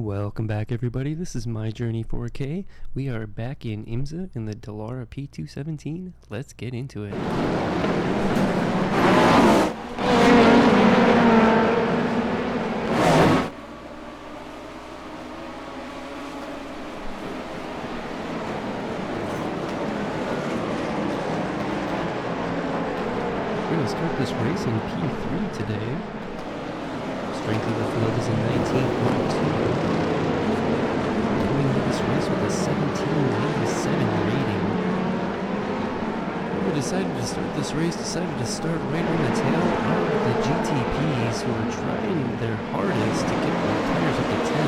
Welcome back, everybody. This is My Journey 4K. We are back in IMSA in the P217. Let's get into it. We're going to start this race in P3 today. Strength of the field is in 19.2. Going into this race with a 1797 rating. Whoever decided to start this race decided to start right on the tail of the GTPs who are trying their hardest to get the tires up to 10.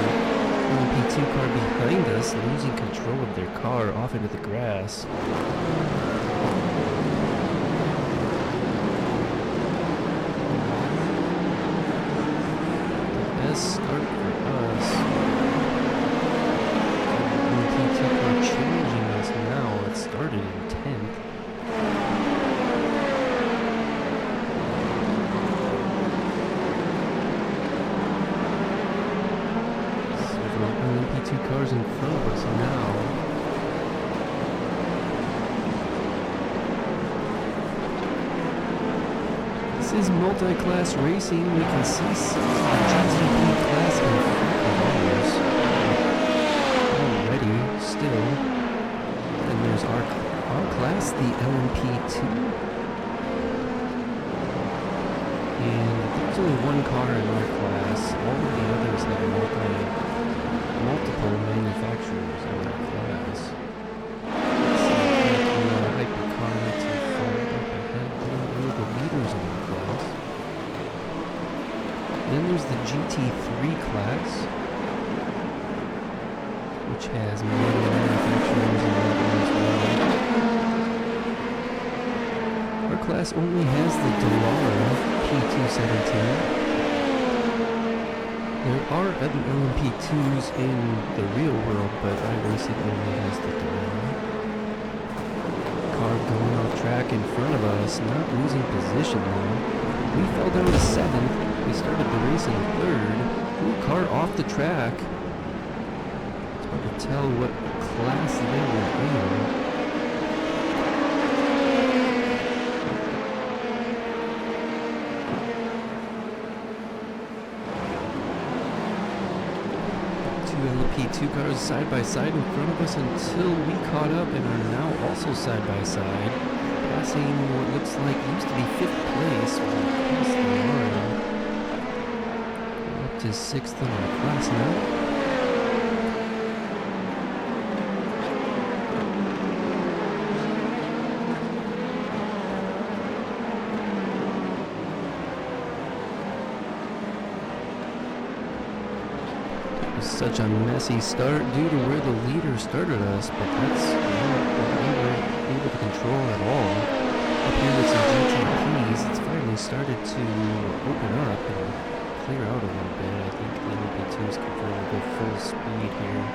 LMP2 car behind us losing control of their car off into the grass. Start for us. LMP2 car changing us now. It started in 10th. Several LMP2 cars in front of us now. This is multi-class racing. We can see some of the GTP class in front of ours already, still. And there's our class, the LMP2. And there's only one car in our class. All of the others have multiple manufacturers in our class. Hypercar to far up ahead. They're the leaders in our class. Then there's the GT3 class, which has many manufacturers in that one as well. Our class only has the P217. There are other LMP2s in the real world, but iRacing only has the Delara. Car going off track in front of us, not losing position though. We fell down to 7th. We started the race in 3rd. Ooh, car off the track. It's hard to tell what class they were in. Two LMP2 cars side by side in front of us until we caught up and are now also side by side. Passing what looks like used to be 5th place. Across the line. Up to 6th in our class now. It was such a messy start due to where the leader started us, but that's not what we were able to control at all. Up here with some GTPs, it's finally started to open up and clear out a little bit. I think the LMP2s can finally go full speed here.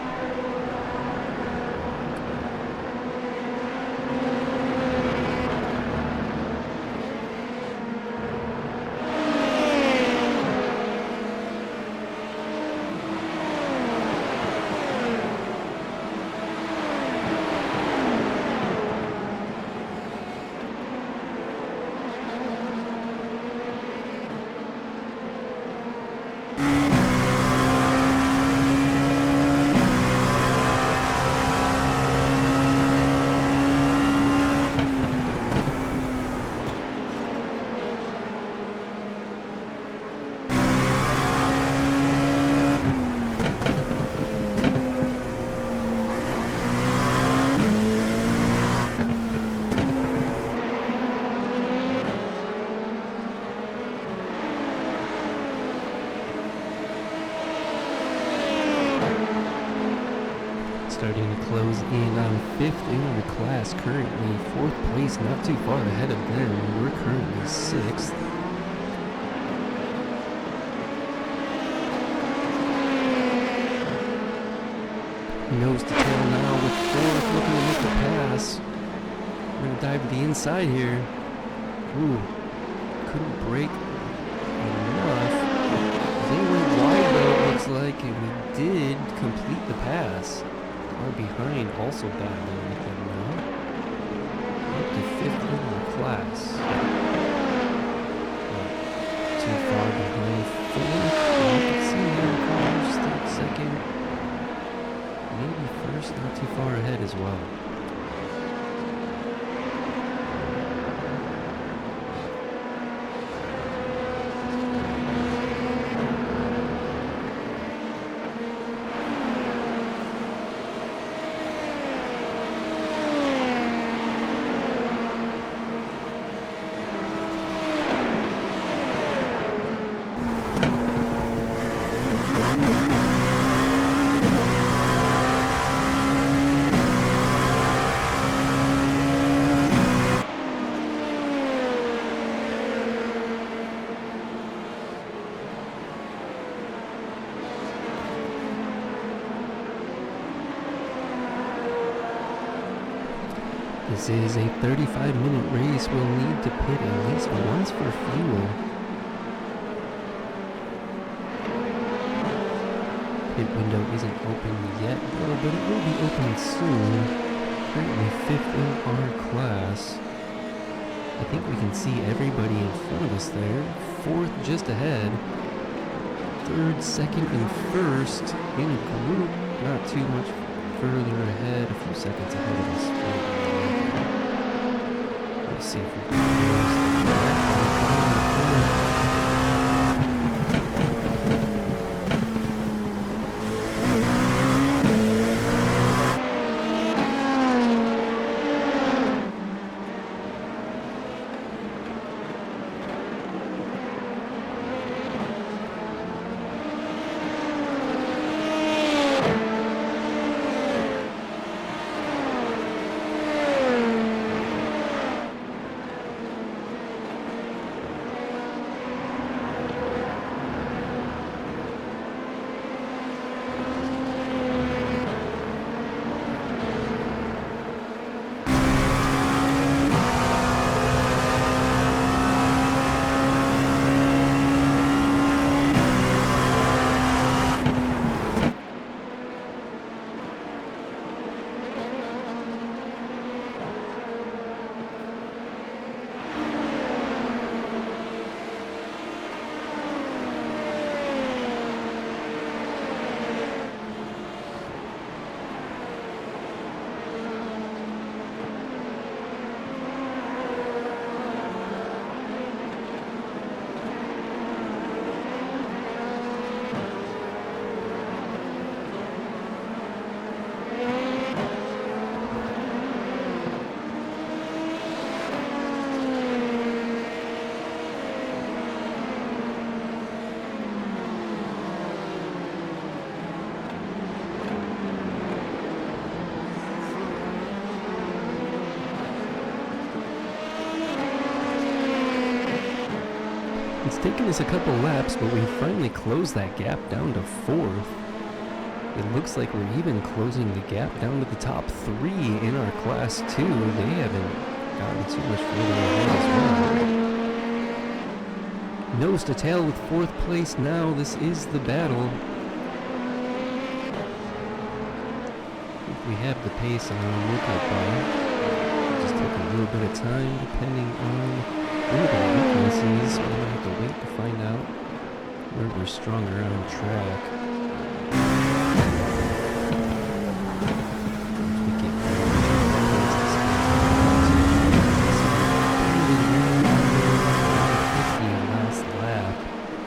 Starting to close in on 5th in the class, currently 4th place, not too far ahead of them. We're currently 6th. Nose to tail now with 4th looking to make the pass. We're going to dive to the inside here. Ooh, couldn't break enough. They went wide though, it looks like, and we did. pass. Are behind also battling with them now. Up to 5th in the class. Not too far behind 4th. You can see now cars, 3rd, 2nd. Maybe 1st, not too far ahead as well. This is a 35-minute race. We'll need to pit at least once for fuel. Pit window isn't open yet, though, but it will be open soon. Currently 5th in our class. I think we can see everybody in front of us there. 4th just ahead. 3rd, 2nd, and 1st in a group. Not too much further ahead. A few seconds ahead of us. Let's see if we can close the gap. It's taken us a couple laps, but we finally closed that gap down to 4th. It looks like we're even closing the gap down to the top 3 in our class 2. They haven't gotten too much further ahead as well. Nose to tail with 4th place now. This is the battle. If we have the pace on our lookout bar, it'll just take a little bit of time depending on the weaknesses. We're gonna have to wait to find out where we're stronger on track. Last lap,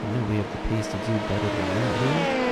and then we have the pace to do better than that.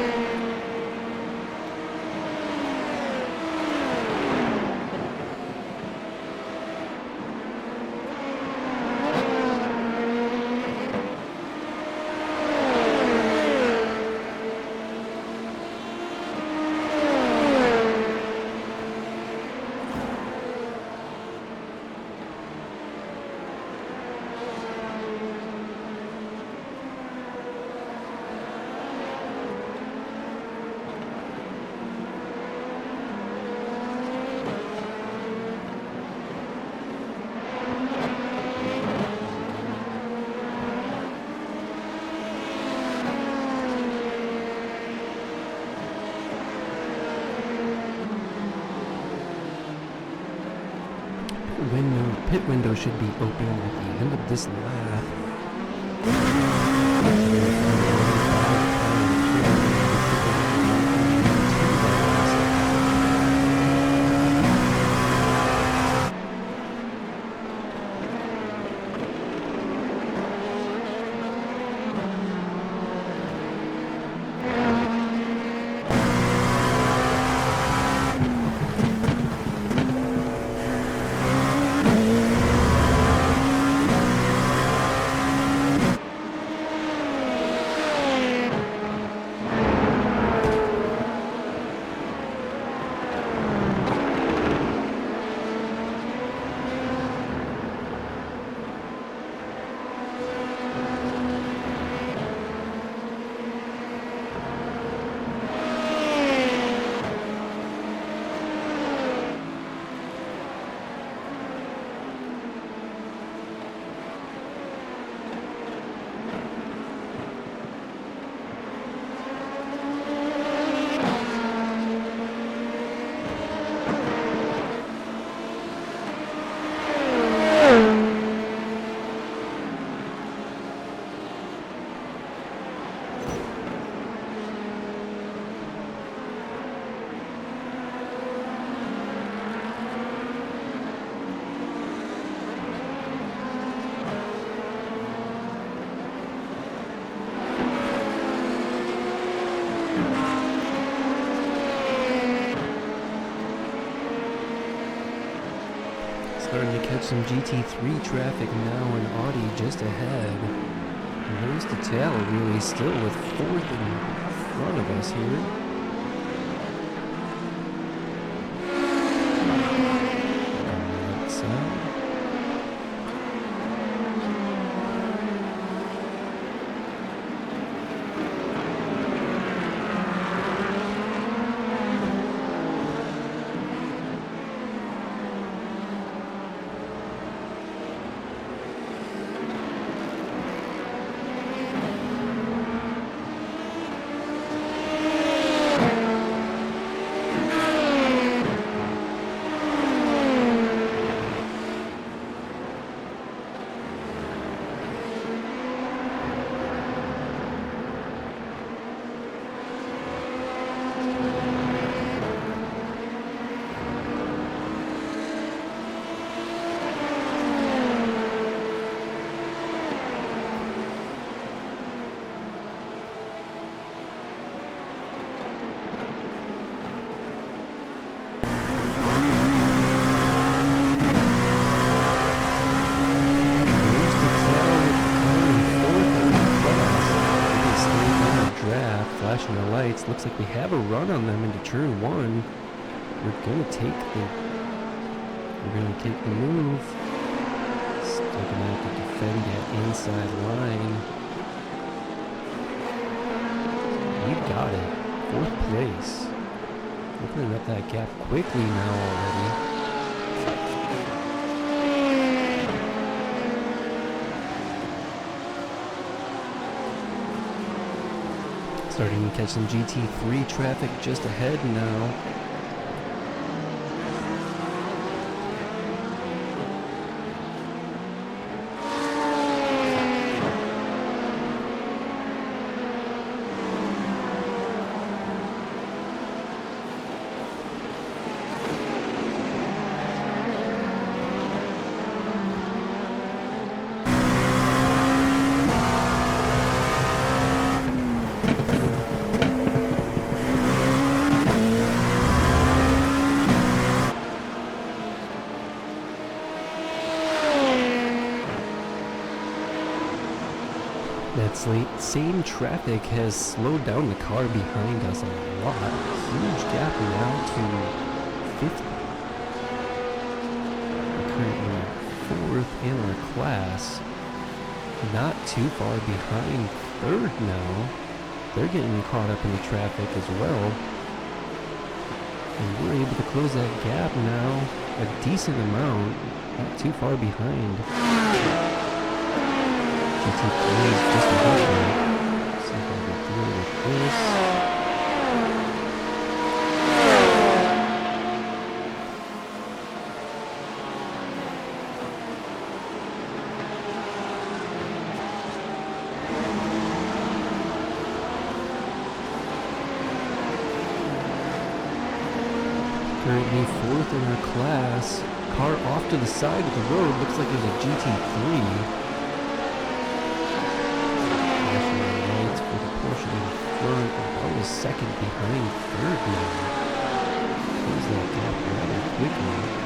pit window should be open at the end of this lap. Starting to catch some GT3 traffic now, and Audi just ahead. Nose to tail, really, still with fourth in front of us here. Looks like we have a run on them into turn one. We're gonna take the move. Still gonna have to defend that inside line. We got it. Fourth place. Opening up that gap quickly now already. Starting to catch some GT3 traffic just ahead now. That same traffic has slowed down the car behind us a lot. Huge gap now to 50. We're currently fourth in our class. Not too far behind third now. They're getting caught up in the traffic as well. And we're able to close that gap now a decent amount. Not too far behind. GT3 is just ahead now. See how we deal with this. Currently 4th in our class. Car off to the side of the road. Looks like there's a GT3. Flashing lights for the Porsche in front. Obama's second behind third now. Close that gap rather quickly.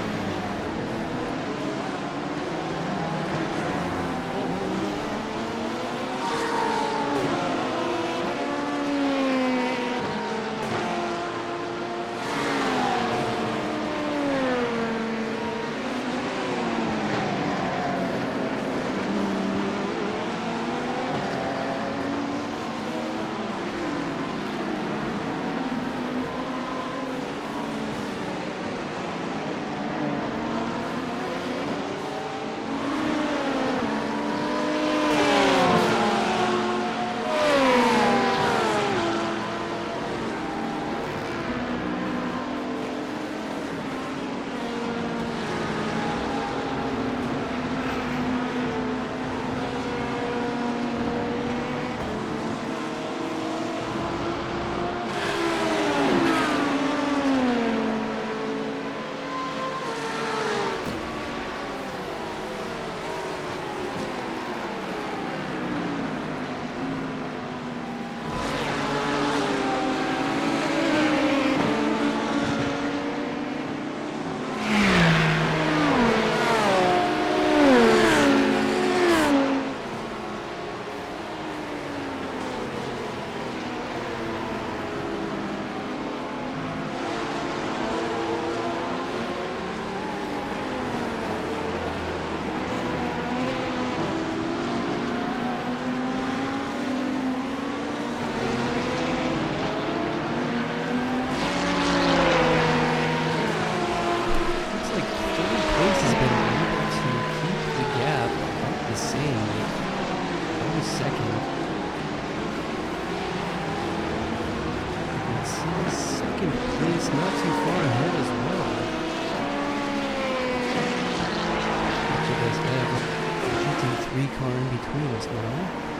Car in between us now.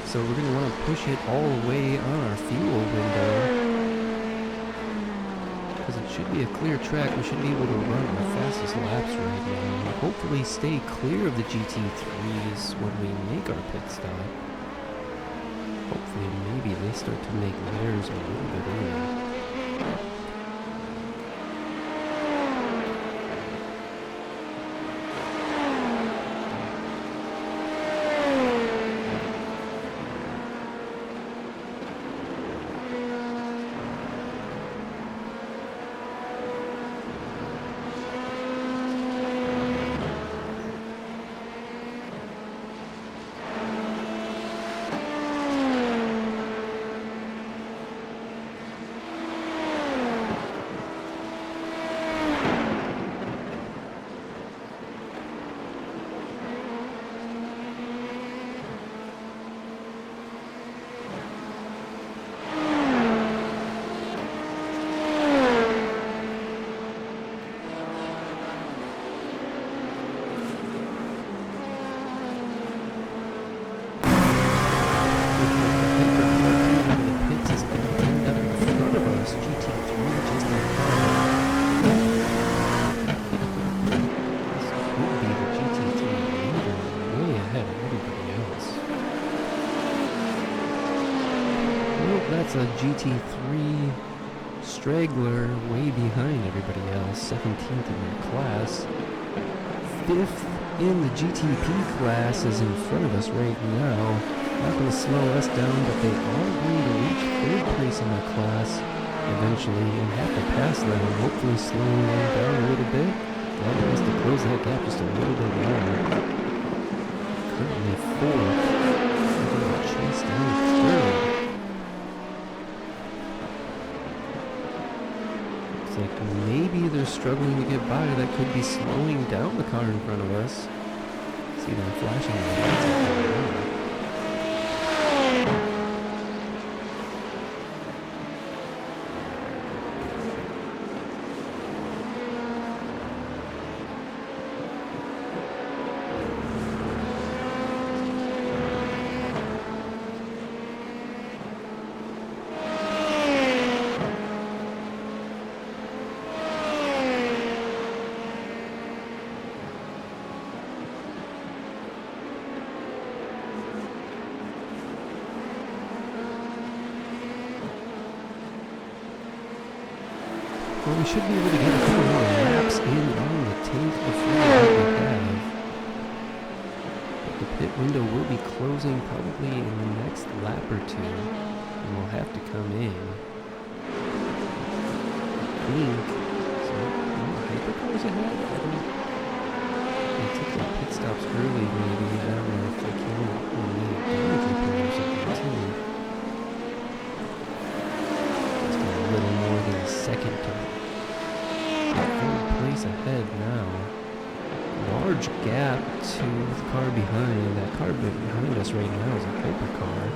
So we're going to want to push it all the way on our fuel window, because it should be a clear track. We should be able to run our fastest laps right now. Hopefully stay clear of the GT3s when we make our pit stop. Hopefully maybe they start to make theirs a little bit early. GT3 straggler way behind everybody else, 17th in their class. 5th in the GTP class is in front of us right now. Not going to slow us down, but they are going to reach 3rd place in their class eventually and have to pass them, hopefully slowing them down a little bit. Allowing us to close that gap just a little bit more. Currently 4th. They're going to chase down 3rd. Looks like maybe they're struggling to get by. That could be slowing down the car in front of us. See them flashing the lights up there. Well, we should be able to get a couple more laps in on the tank before we have. But the pit window will be closing probably in the next lap or two, and we'll have to come in. I think so. Hypercars ahead? They took their pit stops early, maybe. I don't know if they can need damage repair or something too. It's got a little more than a second to 3rd place ahead now. Large gap to the car behind. That car behind us right now is a hypercar.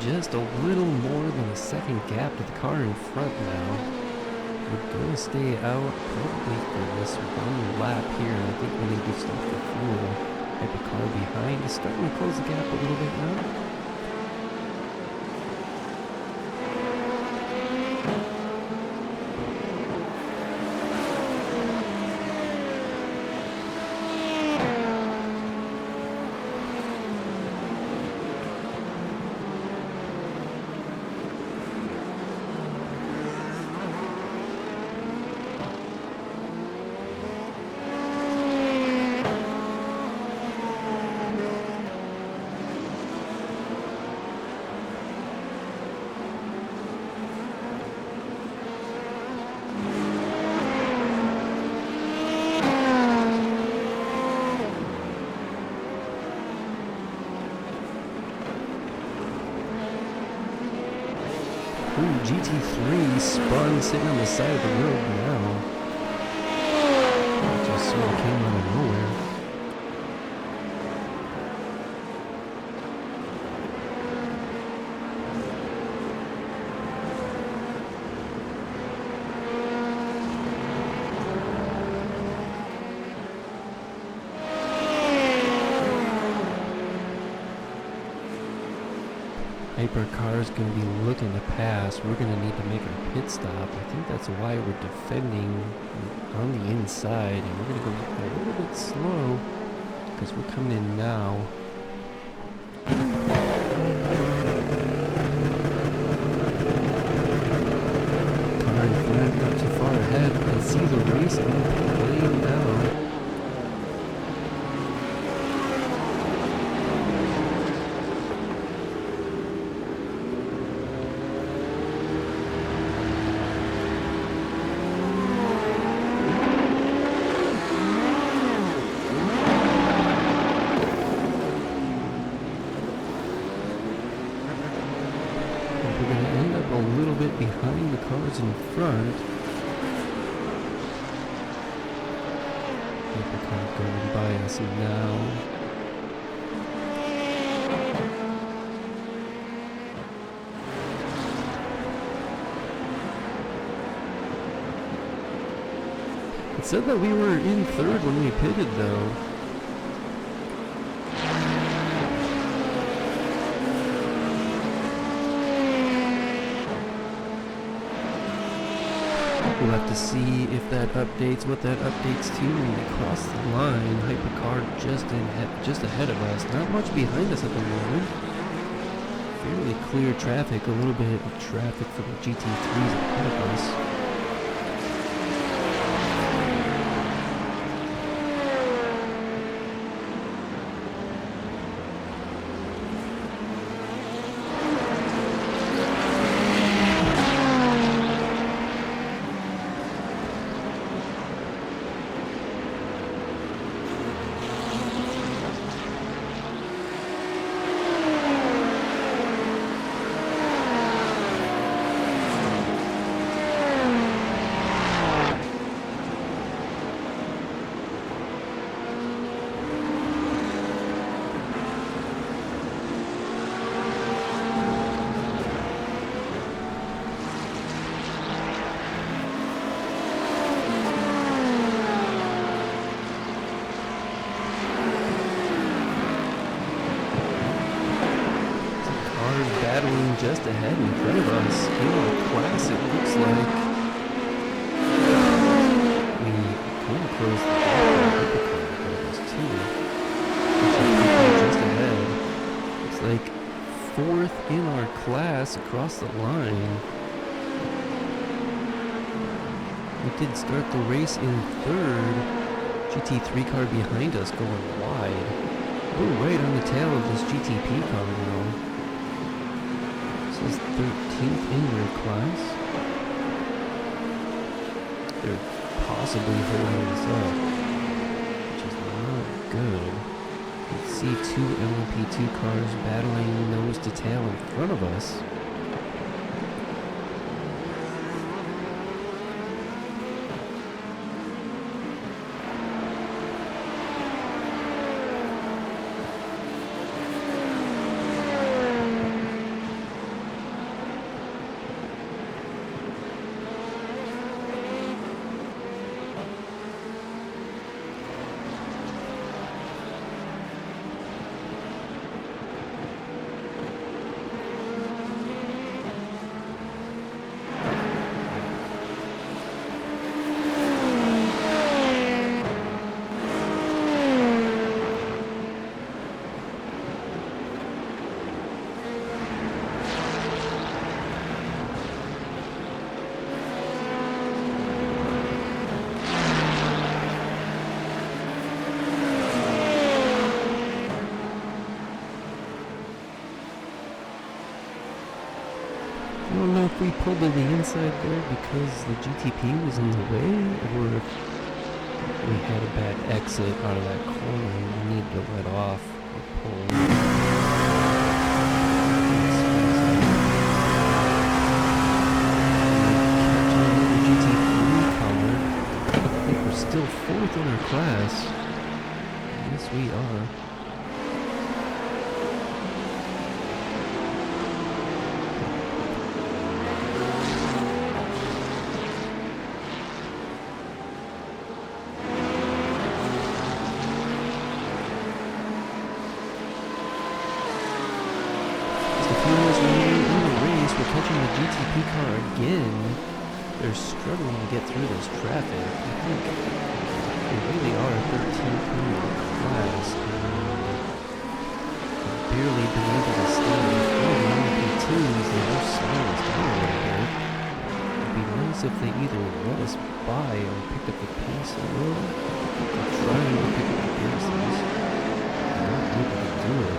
Just a little more than a second gap to the car in front now. We're going to stay out probably for this one lap here. I think we need to stop the fuel. Hypercar behind is starting to close the gap a little bit now. Ooh, GT3 spun sitting on the side of the road now. It just sort of came out of nowhere. Hypercar's going to be looking to pass. We're going to need to make our pit stop. I think that's why we're defending on the inside, and we're going to go a little bit slow because we're coming in now. that and see the race on the pit lane now. We're going to end up a little bit behind the cars in front. Hypercar going by us now. It said that we were in third when we pitted though. We'll have to see if that updates, what that updates to when we cross the line. Hypercar just ahead of us, not much behind us at the moment. Fairly clear traffic, a little bit of traffic from the GT3s ahead of us. Battling just ahead in front of us. In our class, it looks like we kind of closed the gap in front of us too. Just ahead. Looks like fourth in our class across the line. We did start the race in third. GT3 car behind us going wide. We're right on the tail of this GTP car now. This is 13th in their class. They're possibly holding us up, which is not good. You can see two LMP2 cars battling nose to tail in front of us. I don't know if we pulled to the inside there because the GTP was in the way, or if we had a bad exit out of that corner and we needed to let off or pull. Catching the GT3 car. I think we're still fourth in our class. Yes, we are. Catching the GTP car again. They're struggling to get through this traffic. I think they really are 13th in the class, and they've barely been able to stay in front of the LMP2s. They are slowing us down a little bit. It'd be nice curious if they either let us by or picked up the pace a little. They're trying to pick up the paces. They're not able to do it.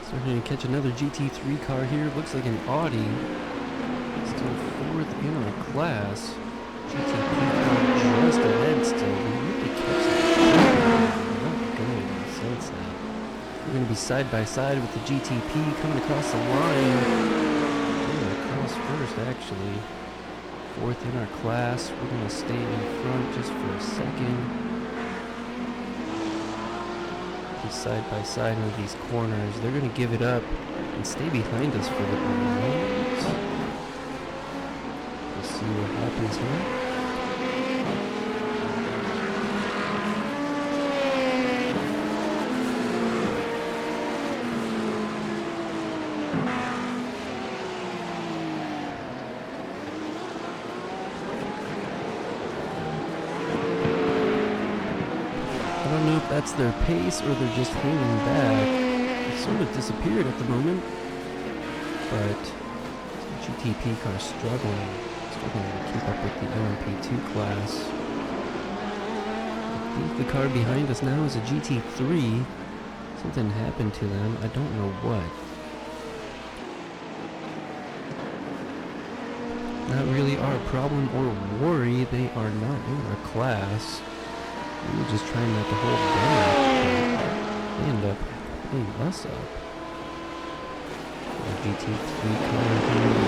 Starting to catch another GT3 car here. Looks like an Audi. Still fourth in our class. GT3 car just ahead still. We really kept it. Not good. Sense that. We're going to be side by side with the GTP coming across the line. Going across first, actually. Fourth in our class. We're going to stay in front just for a second. Side by side with these corners. They're going to give it up and stay behind us for the moment. We'll see what happens here. I don't know if that's their pace or they're just hanging back. It sort of disappeared at the moment. But GTP car struggling to keep up with the LMP2 class. I think the car behind us now is a GT3. Something happened to them. I don't know what. Not really our problem or worry. They are not in our class. We were just trying not to hold them up, but they end up putting us up. The GT3 car here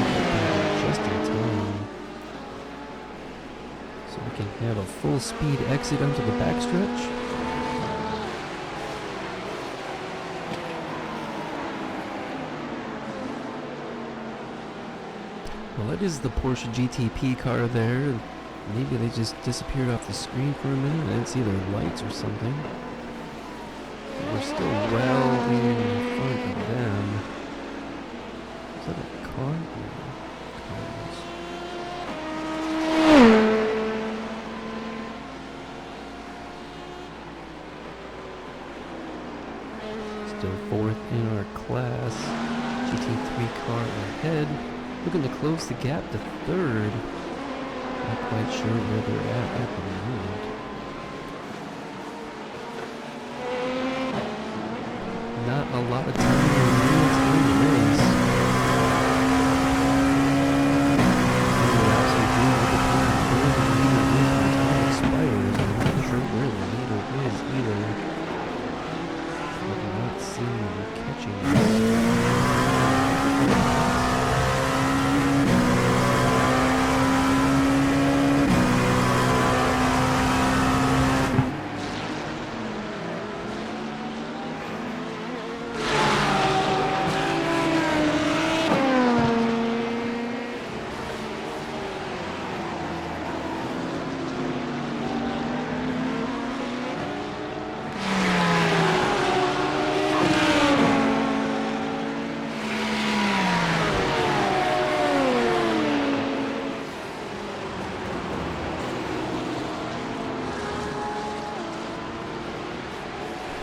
just in time. So we can have a full speed exit onto the backstretch. Well, that is the Porsche GTP car there. Maybe they just disappeared off the screen for a minute. I didn't see their lights or something. We're still well in front of them. Is that a car? Cars. Still fourth in our class. GT3 car ahead. Looking to close the gap to third. Not quite sure where they're at the moment. Not a lot of time remains in the race. We're actually doing with the time where the leader is when time expires. I'm not sure where the leader is either. I'm not seeing them catching us.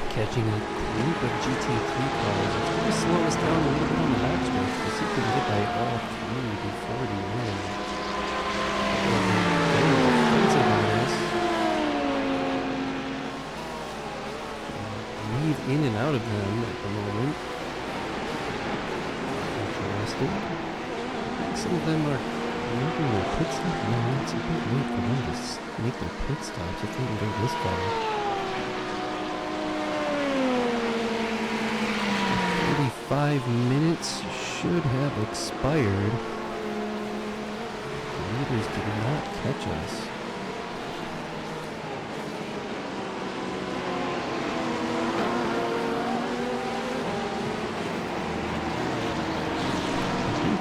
Catching a group of GT3 cars. It's going to slow us down a little bit on the backstretch. We'll see if we can get by all three before the end. Very defensive on us. Weave in and out of them at the moment. Interesting. I think some of them are making their pit stop. No, it's a bit late for them to make their pit stops if they can go this far. 5 minutes should have expired. The leaders did not catch us.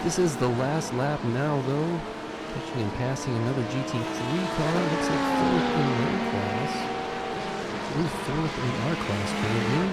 This is the last lap now, though. Catching and passing another GT3 car. Looks like fourth in their class. We're fourth in our class currently.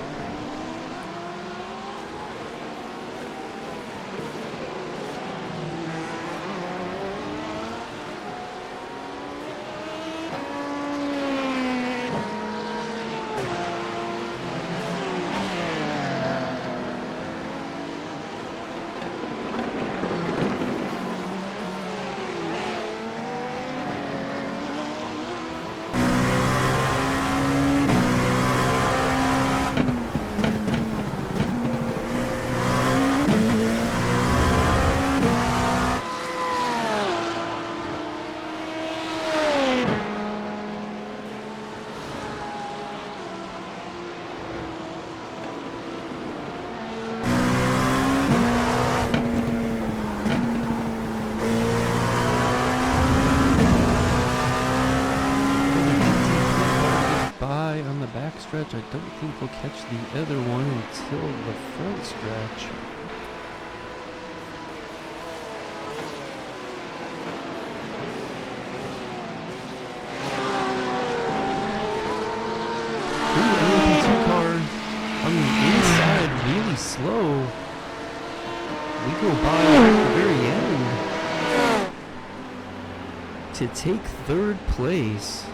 Backstretch. I don't think we'll catch the other one until the front stretch. Ooh, LMP2 car on the inside, really slow. We go by at the very end to take third place.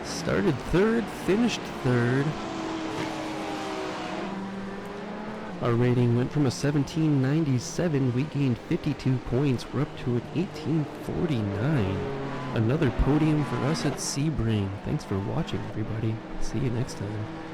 Started third, finished third. Our rating went from a 1797. We gained 52 points. We're up to an 1849. Another podium for us at Sebring. Thanks for watching, everybody. See you next time.